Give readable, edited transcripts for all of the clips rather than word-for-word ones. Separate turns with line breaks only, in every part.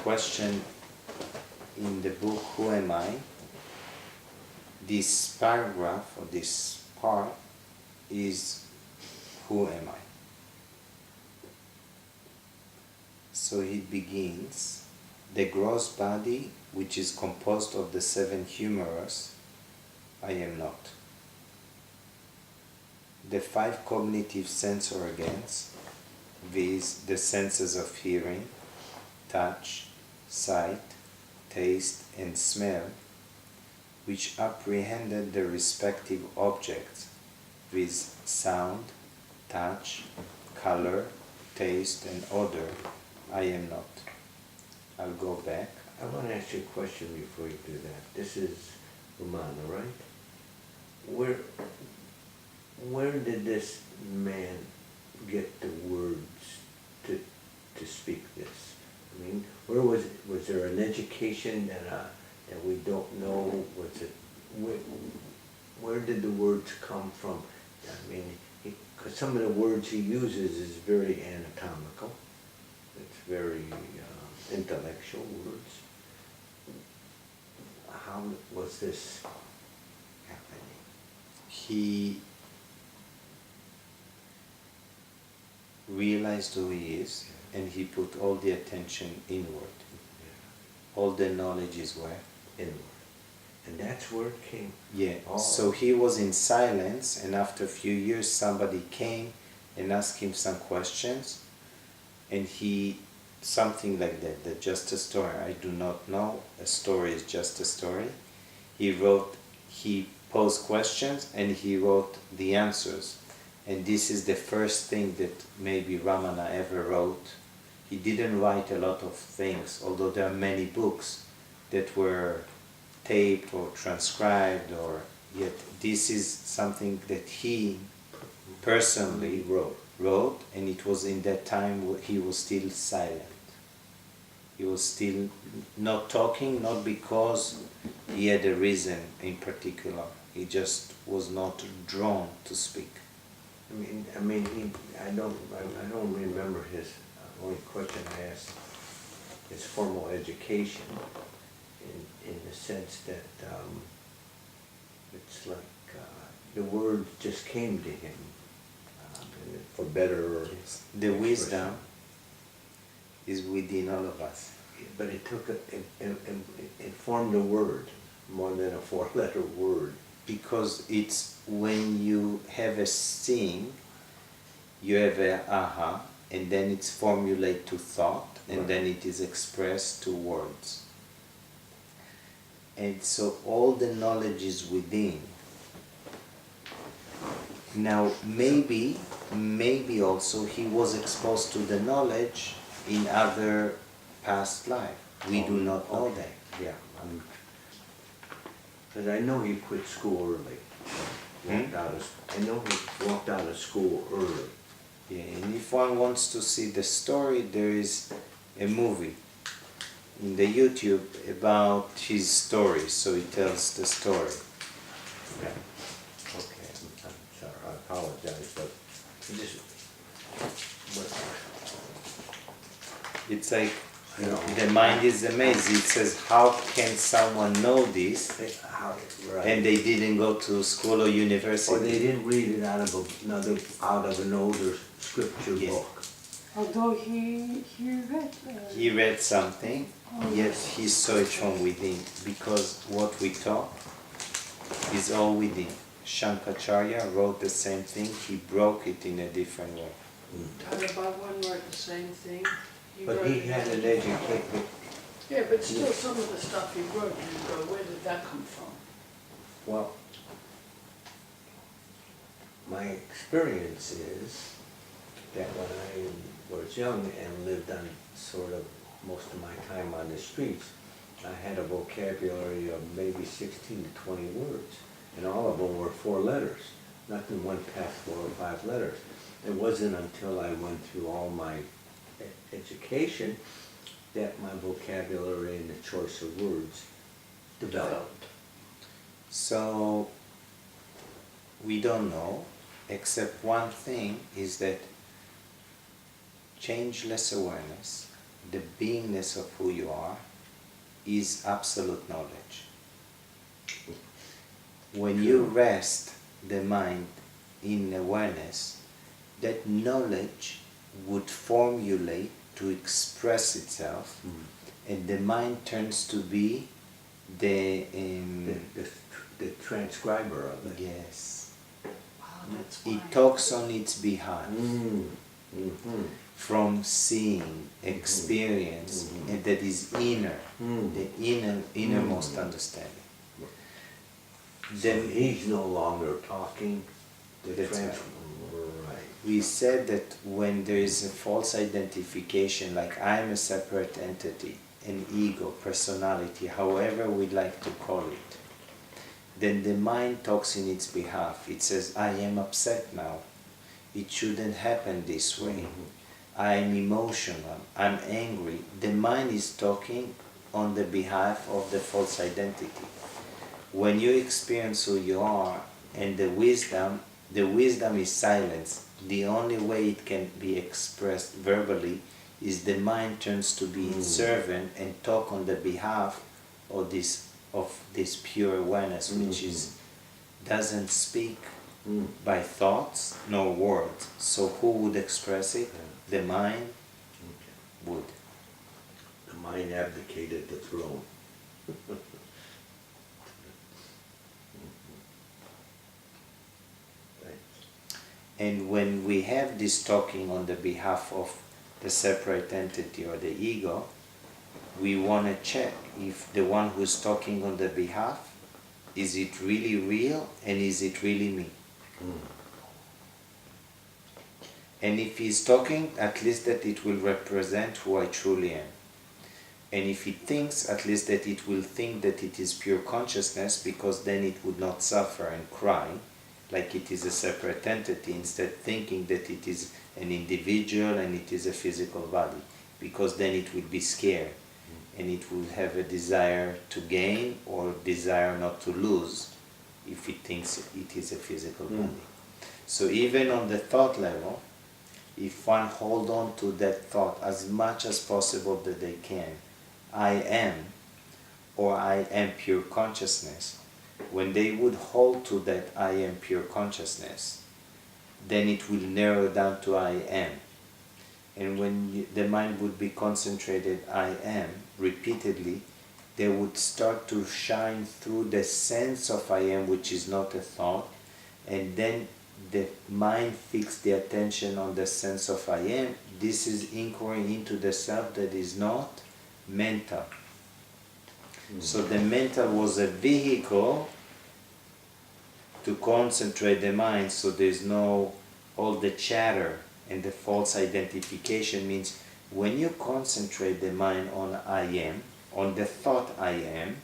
question in the book Who Am I? This paragraph or this part is Who am I? So it begins, the gross body which is composed of the seven humours, I am not. The five cognitive sense organs, viz. The senses of hearing, touch, sight, taste and smell, which apprehended the respective objects, viz. Sound, touch, color, taste and odor, I am not. I'll go back.
I want to ask you a question before you do that. This is Romana, right? Where did this man get the words to speak this? I mean, where was it? Was there an education that we don't know? Was it where did the words come from? I mean, because some of the words he uses is very anatomical. It's very intellectual words. How was this happening?
He realized who he is, and he put all the attention inward. All the knowledge is where?
Inward. And that's where it came.
Yeah.
Oh.
So he was in silence, and after a few years somebody came and asked him some questions, and he, something like that just a story, I do not know, a story is just a story. He posed questions and he wrote the answers. And this is the first thing that maybe Ramana ever wrote. He didn't write a lot of things, although there are many books that were taped or transcribed, or yet this is something that he personally wrote, and it was in that time he was still silent. He was still not talking, not because he had a reason in particular. He just was not drawn to speak.
I don't remember his only question I asked, his formal education, in the sense that it's like the word just came to him, for better or
the wisdom is within all of us.
But it took it formed a word more than a four-letter word.
Because it's when you have a seeing, you have a aha, and then it's formulated to thought, and
right.
Then it is expressed to words. And so all the knowledge is within. Now maybe also he was exposed to the knowledge in other past life. We do not know that.
Yeah. Because I know he quit school early. I know he walked out of school early.
Yeah, and if one wants to see the story, there is a movie in the YouTube about his story, so he tells the story.
Okay. Okay, I'm sorry, I apologize, but
it's like, the mind is amazing. It says, how can someone know this,
right.
and they didn't go to school or university?
Or they didn't read it out of an older scripture book.
Although he read.
He read something, yet he saw it from within, because what we taught is all within. Shankaracharya wrote the same thing, he broke it in a different way.
Bhagavan wrote the same thing.
But he had an education.
Yeah, but still some of the stuff he wrote, you go, where did that come from?
Well, my experience is that when I was young and lived on sort of most of my time on the streets, I had a vocabulary of maybe 16 to 20 words, and all of them were 4 letters. Nothing went past 4 or 5 letters. It wasn't until I went through all my education that my vocabulary and the choice of words developed.
So we don't know, except one thing is that changeless awareness, the beingness of who you are, is absolute knowledge. When you rest the mind in awareness, that knowledge would formulate to express itself, and the mind turns to be the
transcriber of it.
yes.
That's why.
It talks on its behalf.
Mm-hmm.
From seeing, experience, and that is inner, the innermost understanding.
So
Then
he's no longer talking.
That's right.
Right.
we said that when there is a false identification, like I'm a separate entity, an ego, personality, however we like to call it, then the mind talks in its behalf. It says, I am upset now. It shouldn't happen this way. I'm emotional. I'm angry. The mind is talking on the behalf of the false identity. When you experience who you are and the wisdom is silence. The only way it can be expressed verbally is the mind turns to be its servant and talk on the behalf of this pure awareness, which doesn't speak by thoughts nor words. So who would express it? The mind would.
The mind abdicated the throne.
And when we have this talking on the behalf of the separate entity or the ego, we want to check if the one who's talking on the behalf, is it really real and is it really me? And if he's talking, at least that it will represent who I truly am. And if he thinks, at least that it will think that it is pure consciousness, because then it would not suffer and cry like it is a separate entity, instead thinking that it is an individual and it is a physical body, because then it would be scared and it would have a desire to gain or desire not to lose if it thinks it is a physical body. So even on the thought level, if one hold on to that thought as much as possible that they can, I am, or I am pure consciousness, when they would hold to that I am pure consciousness, then it will narrow down to I am. And when the mind would be concentrated I am repeatedly, they would start to shine through the sense of I am, which is not a thought, and then the mind fixed the attention on the sense of I am. This is inquiry into the self that is not mental. So the mental was a vehicle to concentrate the mind, so there's no all the chatter and the false identification. Means when you concentrate the mind on I am, on the thought I am,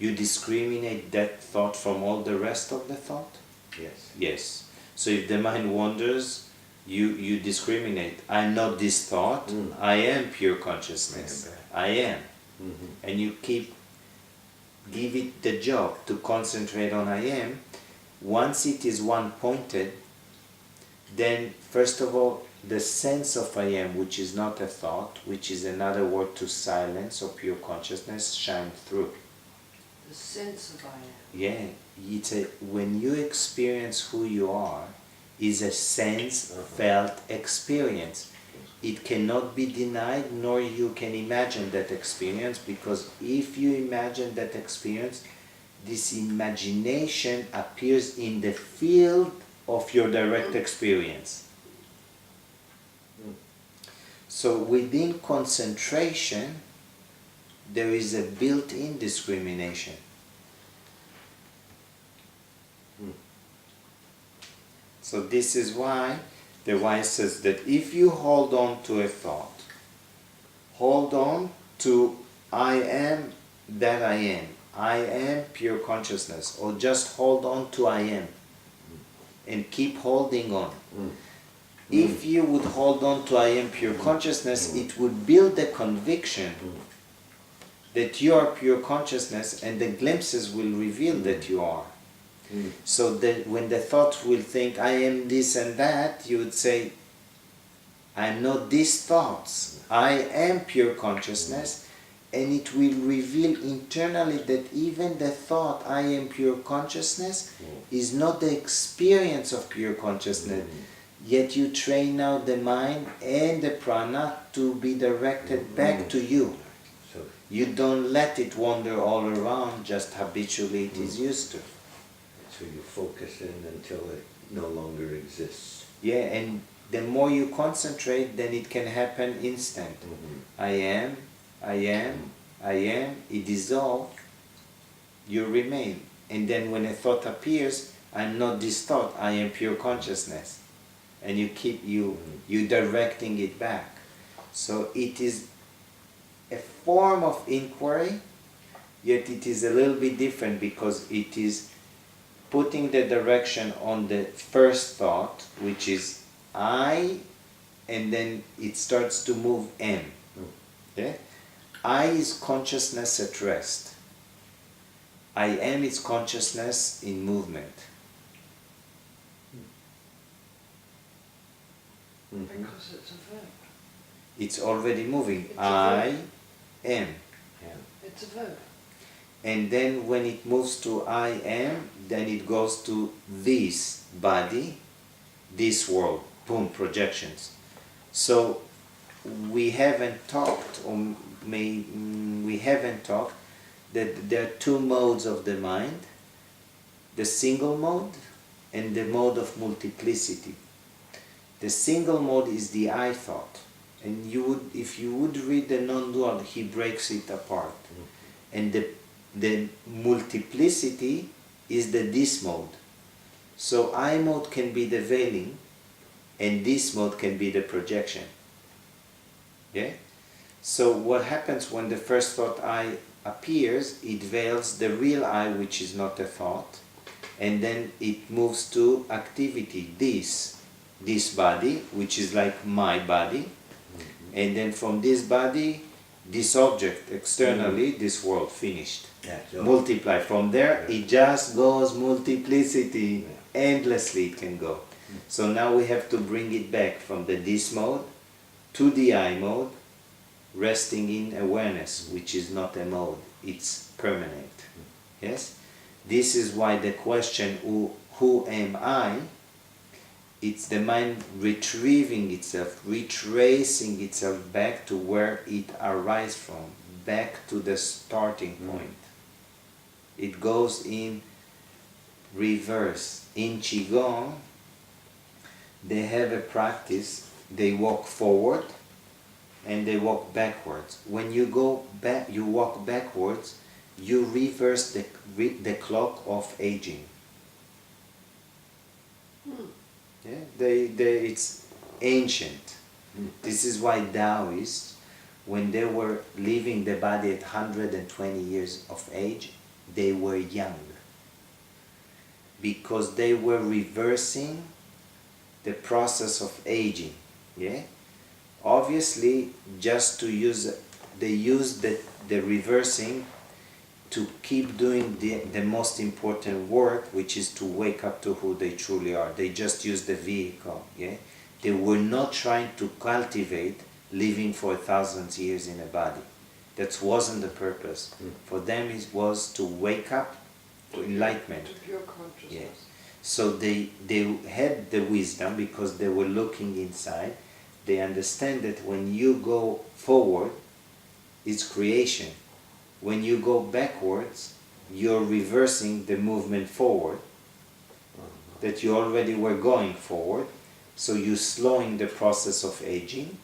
you discriminate that thought from all the rest of the thought?
Yes.
Yes. So if the mind wanders, you discriminate. I'm not this thought, I am pure consciousness. I am. And you give it the job to concentrate on I am. Once it is one pointed, then first of all, the sense of I am, which is not a thought, which is another word to silence or pure consciousness, shine through.
The sense of I am.
Yeah, when you experience who you are, is a sense felt experience. It cannot be denied, nor you can imagine that experience, because if you imagine that experience, this imagination appears in the field of your direct experience. So within concentration, there is a built-in discrimination. So this is why the wise says that if you hold on to a thought, hold on to I am that I am pure consciousness, or just hold on to I am and keep holding on. If you would hold on to I am pure consciousness, it would build the conviction that you are pure consciousness, and the glimpses will reveal that you are. So that when the thought will think I am this and that, you would say, I'm not these thoughts. I am pure consciousness, and it will reveal internally that even the thought I am pure consciousness is not the experience of pure consciousness. Yet you train now the mind and the prana to be directed back to you.
So,
You don't let it wander all around just habitually it is used to.
so you focus in until it no longer exists.
Yeah, and the more you concentrate, then it can happen instant. I am, it dissolves, you remain. And then when a thought appears, I'm not this thought, I am pure consciousness. And you keep you directing it back. So it is a form of inquiry, yet it is a little bit different because it is putting the direction on the first thought, which is I, and then it starts to move M. Okay? I is consciousness at rest. I am is consciousness in movement.
Because it's a verb.
It's already moving.
It's a
I
verb.
am.
It's a verb.
And then when it moves to I am, then it goes to this body, this world. Boom, projections. So we haven't talked, we haven't talked that there are two modes of the mind, the single mode and the mode of multiplicity. The single mode is the I thought, and you would, if you would read the non-dual, he breaks it apart. And the multiplicity is the this mode. So I mode can be the veiling, and this mode can be the projection. Yeah? So what happens when the first thought I appears, it veils the real I, which is not a thought, and then it moves to activity, this body, which is like my body, and then from this body, this object externally, this world, finished.
So
Multiply. From there, it just goes multiplicity, endlessly it can go. So now we have to bring it back from the this mode to the I mode, resting in awareness, which is not a mode, it's permanent. Yes? This is why the question, who am I? It's the mind retrieving itself, retracing itself back to where it arises from, back to the starting point. It goes in reverse. In Qigong, they have a practice, they walk forward and they walk backwards. When you go back, you walk backwards, you reverse the clock of aging. Yeah, it's ancient. This is why Taoists, when they were leaving the body at 120 years of age, they were young. Because they were reversing the process of aging. Yeah? Obviously, just to use, they use the reversing to keep doing the most important work, which is to wake up to who they truly are. They just use the vehicle. Yeah? They were not trying to cultivate living for 1,000 years in a body. That wasn't the purpose. For them it was to wake up to enlightenment.
To pure consciousness.
Yeah. So they had the wisdom because they were looking inside. They understand that when you go forward, it's creation. When you go backwards, you're reversing the movement forward, that you already were going forward, so you're slowing the process of aging,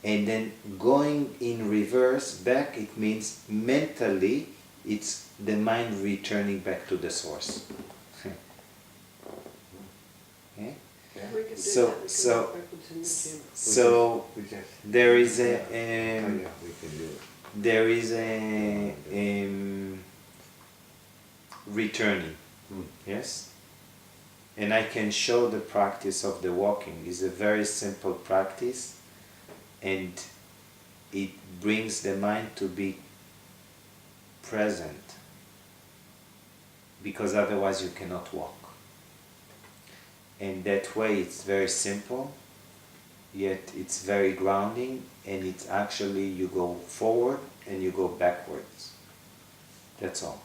and then going in reverse back, it means mentally, it's the mind returning back to the source. Okay?
Yeah, we can do
So-
that. We can
so-
walk backwards in the gym.
So
we just,
there is
oh yeah, we can do it.
there is a returning, yes, and I can show the practice of the walking. It's a very simple practice, and it brings the mind to be present, because otherwise you cannot walk. And that way it's very simple. yet it's very grounding, and it's actually you go forward and you go backwards. That's all.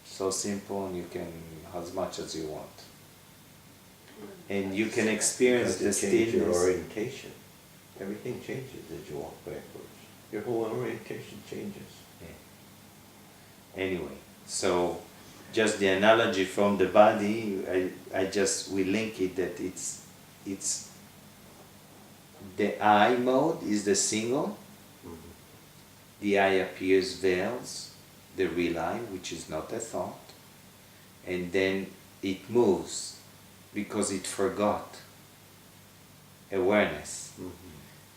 So simple, and you can as much as you want. And you can experience the
Because it changes your
stillness.
orientation. Everything changes as you walk backwards. Your whole orientation changes.
Anyway, so just the analogy from the body, we link it that it's the I mode is the single, the I appears veils, the real I, which is not a thought, and then it moves because it forgot awareness.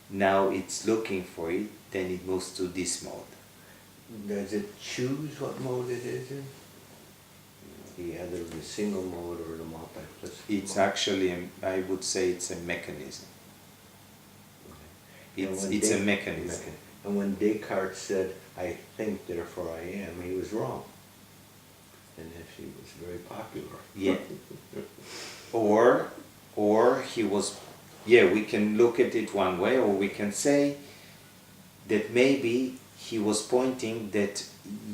Now it's looking for it, then it moves to this mode.
Does it choose what mode it is in? Either the single mode or the multiplicity
It's
mode?
actually, I would say it's a mechanism.
And
It's
when
a mechanism.
And when Descartes said, "I think, therefore I am," he was wrong. And actually it was very popular.
Yeah. Or he was, we can look at it one way, or we can say that maybe he was pointing that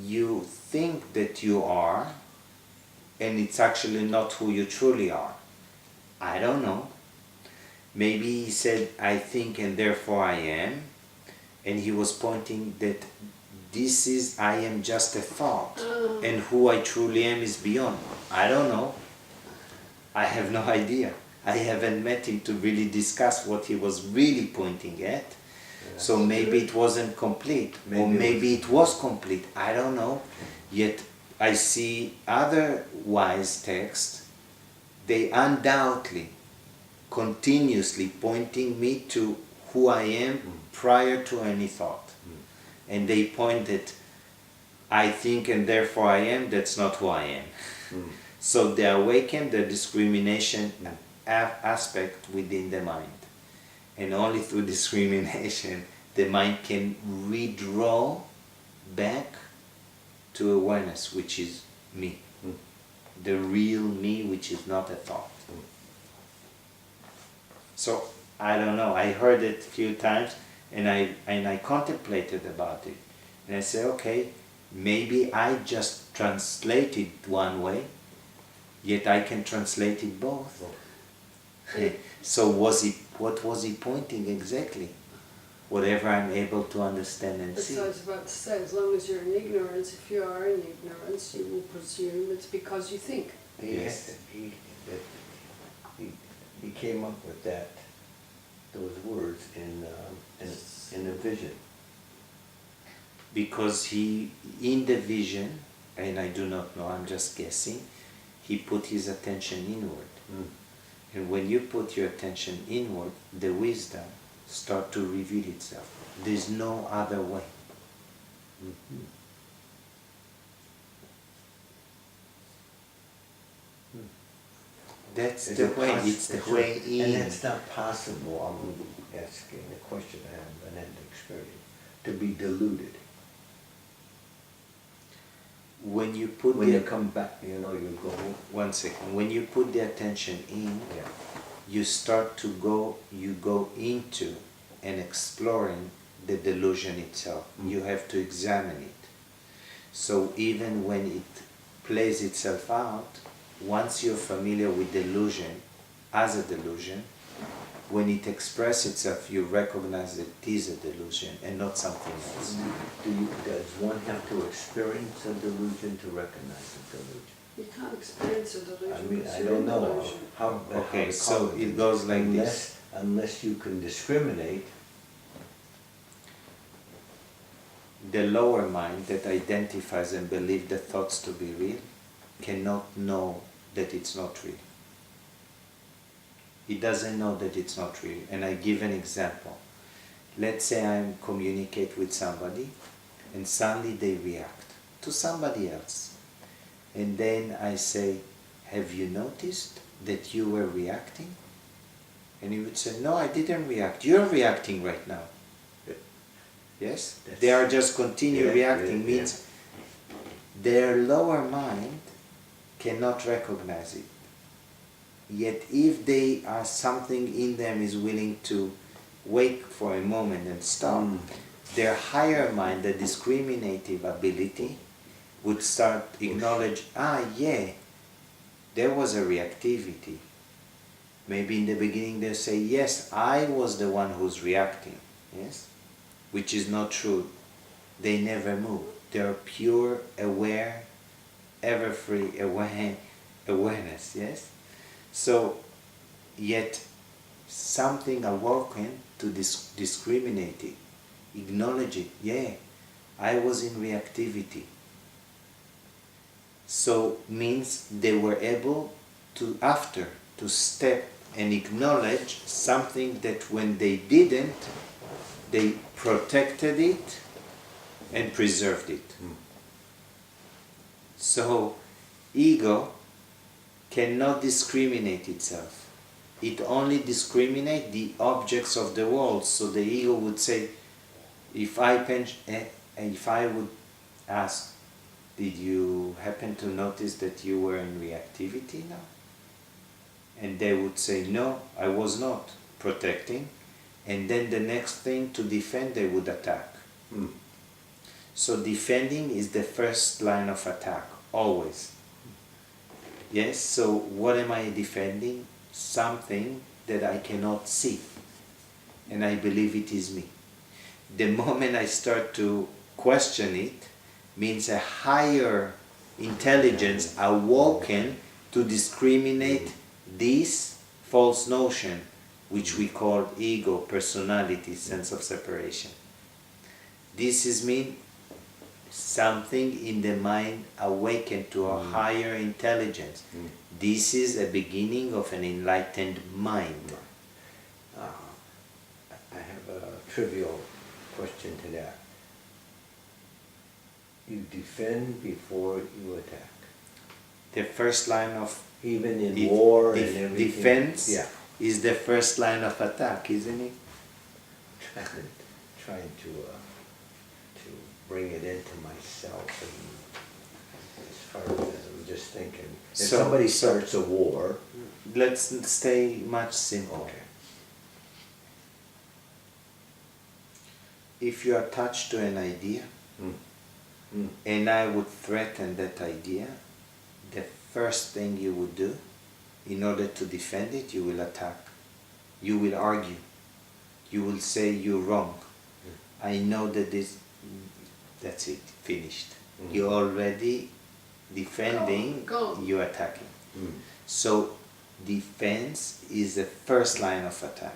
you think that you are, and it's actually not who you truly are. I don't know. Maybe he said, I think and therefore I am, and he was pointing that I am just a thought, and who I truly am is beyond. I don't know. I have no idea. I haven't met him to really discuss what he was really pointing at. So maybe it wasn't complete, or maybe it was complete. I don't know. Yet I see other wise texts, they undoubtedly, continuously pointing me to who I am prior to any thought. And they pointed, I think and therefore I am, that's not who I am. So they awaken the discrimination aspect within the mind. And only through discrimination, the mind can redraw back to awareness, which is me. The real me, which is not a thought. So, I don't know, I heard it a few times, and I contemplated about it. And I said, okay, maybe I just translated one way, yet I can translate it both. So what was he pointing exactly? Whatever I'm able to understand and
That's
see.
what I was about to say. As long as you're in ignorance, if you are in ignorance, you will presume it's because you think.
Yes.
He came up with those words in a vision.
Because he, in the vision, and I do not know, I'm just guessing, he put his attention inward. And when you put your attention inward, the wisdom starts to reveal itself. There's no other way. That's the way, it's the way in.
And that's not possible, I'm asking the question, I have an end experience, to be deluded.
When you put
When you come back, you go.
One second. When you put the attention in, you start to go into and exploring the delusion itself. You have to examine it. So even when it plays itself out, once you're familiar with delusion as a delusion, when it expresses itself, you recognize that it is a delusion and not something else.
Does one have to experience a delusion to recognize a delusion?
You can't experience a delusion.
I mean,
because
I
you're
don't
in
know
delusion.
how.
Okay, so it goes like this.
Unless you can discriminate.
The lower mind that identifies and believes the thoughts to be real cannot know that it's not real. It doesn't know that it's not real. And I give an example. Let's say I communicate with somebody and suddenly they react to somebody else. And then I say, have you noticed that you were reacting? And he would say, no, I didn't react. You're reacting right now. Yes? They are just continue reacting, means their lower mind cannot recognize it. Yet if they are something in them is willing to wake for a moment and stop, their higher mind, the discriminative ability, would start acknowledge, yeah, there was a reactivity. Maybe in the beginning they'll say, yes, I was the one who's reacting, yes? Which is not true. They never move. They're pure, aware, ever-free awareness, yes? So, yet something awoken to discriminate it, acknowledge it, yeah, I was in reactivity. So, means they were able to, after, to step and acknowledge something that when they didn't, they protected it and preserved it. So, ego cannot discriminate itself. It only discriminates the objects of the world. So the ego would say, if I would ask, did you happen to notice that you were in reactivity now? And they would say, no, I was not protecting. And then the next thing to defend, they would attack. So defending is the first line of attack, always. Yes, so what am I defending? Something that I cannot see. And I believe it is me. The moment I start to question it, means a higher intelligence awoken to discriminate this false notion, which we call ego, personality, sense of separation. This is mean something in the mind awakened to a higher intelligence. This is a beginning of an enlightened mind.
I have a trivial question to that. You defend before you attack.
The first line of
Even in war and everything.
defense
Yeah.
is the first line of attack, isn't it?
Trying to bring it into myself, and as far as I'm just thinking, if
So-
somebody starts a war,
Let's stay much simpler.
okay,
If you are attached to an idea, and I would threaten that idea, the first thing you would do, in order to defend it, you will attack. You will argue. You will say you're wrong. I know that that's it, finished. You're already defending,
Go.
you're attacking. So defense is the first line of attack.